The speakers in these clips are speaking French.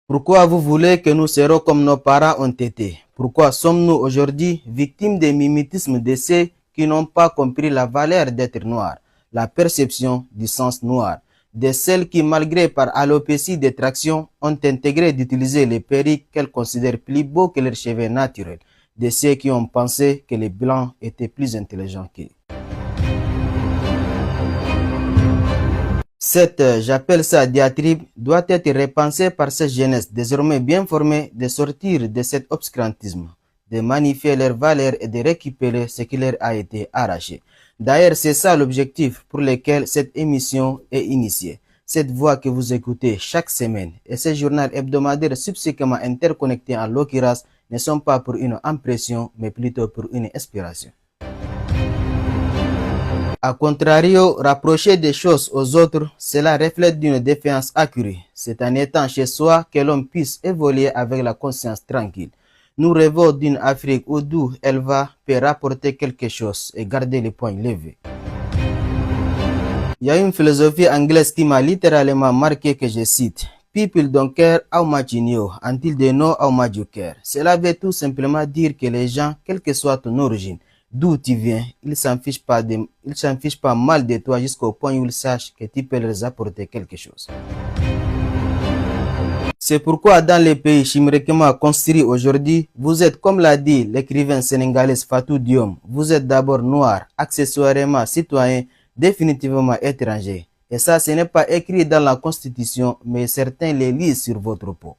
Pourquoi vous voulez que nous serons comme nos parents ont été? Pourquoi sommes-nous aujourd'hui victimes des mimétismes de ceux qui n'ont pas compris la valeur d'être noir, la perception du sens noir, de celles qui, malgré par alopécie des tractions, ont intégré d'utiliser les perruques qu'elles considèrent plus beaux que leurs cheveux naturels, de ceux qui ont pensé que les blancs étaient plus intelligents qu'eux. Cette, j'appelle ça diatribe, doit être repensée par cette jeunesse désormais bien formée de sortir de cet obscurantisme, de magnifier leurs valeurs et de récupérer ce qui leur a été arraché. D'ailleurs, c'est ça l'objectif pour lequel cette émission est initiée. Cette voix que vous écoutez chaque semaine et ce journal hebdomadaire subséquemment interconnecté en l'occurrence ne sont pas pour une impression, mais plutôt pour une inspiration. A contrario, rapprocher des choses aux autres, cela reflète d'une défiance accrue. C'est en étant chez soi que l'homme puisse évoluer avec la conscience tranquille. Nous rêvons d'une Afrique où d'où elle va peut rapporter quelque chose et garder les poings levés. Il y a une philosophie anglaise qui m'a littéralement marqué que je cite. People don't care how much you know until they know how much you care. Cela veut tout simplement dire que les gens, quelle que soit ton origine, d'où tu viens, ils s'en fichent pas mal de toi jusqu'au point où ils sachent que tu peux leur apporter quelque chose. C'est pourquoi dans les pays chimériquement construits aujourd'hui, vous êtes, comme l'a dit l'écrivain sénégalais Fatou Diom, vous êtes d'abord noir, accessoirement citoyen, définitivement étranger. Et ça, ce n'est pas écrit dans la Constitution, mais certains les lisent sur votre peau.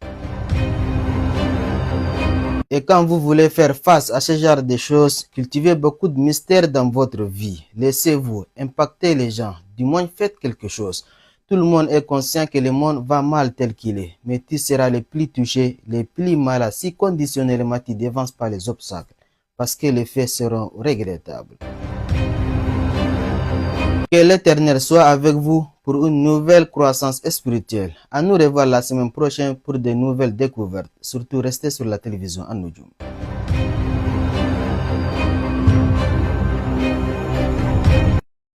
Et quand vous voulez faire face à ce genre de choses, cultivez beaucoup de mystères dans votre vie. Laissez-vous impacter les gens. Du moins, faites quelque chose. Tout le monde est conscient que le monde va mal tel qu'il est. Mais tu seras le plus touché, le plus malade si conditionnellement tu dévances pas les obstacles. Parce que les faits seront regrettables. Que l'Éternel soit avec vous pour une nouvelle croissance spirituelle. À nous revoir la semaine prochaine pour de nouvelles découvertes. Surtout, restez sur la télévision An Noujoum.